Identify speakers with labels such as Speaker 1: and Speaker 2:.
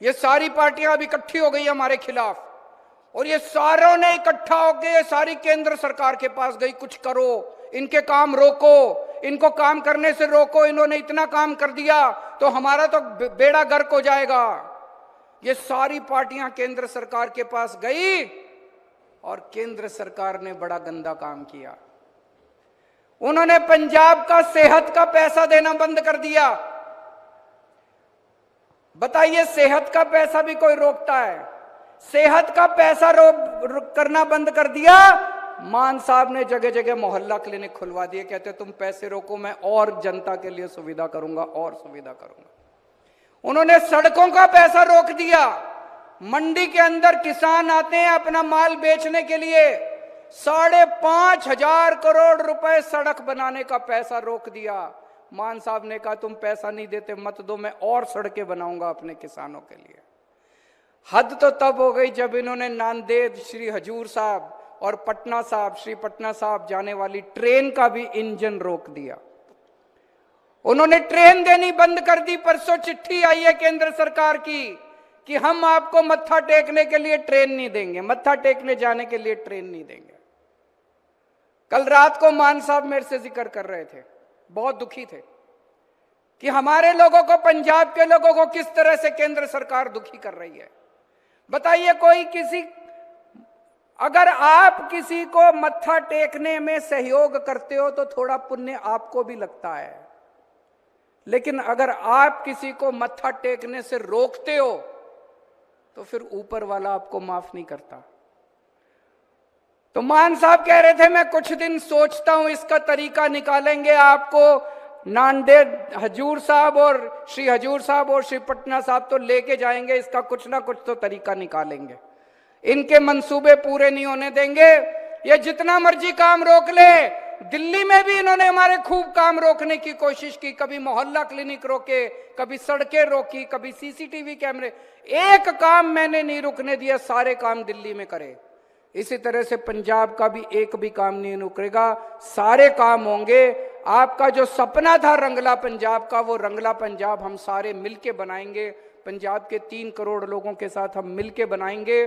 Speaker 1: ये सारी पार्टियां अब इकट्ठी हो गई हमारे खिलाफ और ये सारों ने इकट्ठा होकर सारी केंद्र सरकार के पास गई, कुछ करो, इनके काम रोको, इनको काम करने से रोको, इन्होंने इतना काम कर दिया तो हमारा तो बेड़ा गर्क हो जाएगा। ये सारी पार्टियां केंद्र सरकार के पास गई और केंद्र सरकार ने बड़ा गंदा काम किया। उन्होंने पंजाब का सेहत का पैसा देना बंद कर दिया। बताइए, सेहत का पैसा भी कोई रोकता है? सेहत का पैसा करना बंद कर दिया। मान साहब ने जगह जगह मोहल्ला क्लिनिक खुलवा दिए, कहते तुम पैसे रोको, मैं और जनता के लिए सुविधा करूंगा और सुविधा करूंगा। उन्होंने सड़कों का पैसा रोक दिया। मंडी के अंदर किसान आते हैं अपना माल बेचने के लिए, 5,500 करोड़ रुपए सड़क बनाने का पैसा रोक दिया। मान साहब ने कहा तुम पैसा नहीं देते मत दो, मैं और सड़कें बनाऊंगा अपने किसानों के लिए। हद तो तब हो गई जब इन्होंने नांदेड़ श्री हजूर साहब और पटना साहब श्री पटना साहब जाने वाली ट्रेन का भी इंजन रोक दिया। उन्होंने ट्रेन देनी बंद कर दी। परसों चिट्ठी आई है केंद्र सरकार की कि हम आपको मत्था टेकने के लिए ट्रेन नहीं देंगे, मत्था टेकने जाने के लिए ट्रेन नहीं देंगे। कल रात को मान साहब मेरे से जिक्र कर रहे थे, बहुत दुखी थे कि हमारे लोगों को, पंजाब के लोगों को किस तरह से केंद्र सरकार दुखी कर रही है। बताइए, अगर आप किसी को मत्था टेकने में सहयोग करते हो तो थोड़ा पुण्य आपको भी लगता है, लेकिन अगर आप किसी को मत्था टेकने से रोकते हो तो फिर ऊपर वाला आपको माफ नहीं करता। तो मान साहब कह रहे थे मैं कुछ दिन सोचता हूं, इसका तरीका निकालेंगे। आपको नांदेड़ हजूर साहब और श्री हजूर साहब और श्री पटना साहब तो लेके जाएंगे, इसका कुछ ना कुछ तो तरीका निकालेंगे। इनके मंसूबे पूरे नहीं होने देंगे। ये जितना मर्जी काम रोक ले। दिल्ली में भी इन्होंने हमारे खूब काम रोकने की कोशिश की, कभी मोहल्ला क्लिनिक रोके, कभी सड़कें रोकी, कभी सीसीटीवी कैमरे। एक काम मैंने नहीं रुकने दिया, सारे काम दिल्ली में करे। इसी तरह से पंजाब का भी एक भी काम नहीं रुकेगा, सारे काम होंगे। आपका जो सपना था रंगला पंजाब का, वो रंगला पंजाब हम सारे मिलके बनाएंगे। पंजाब के 3 करोड़ लोगों के साथ हम मिलके बनाएंगे।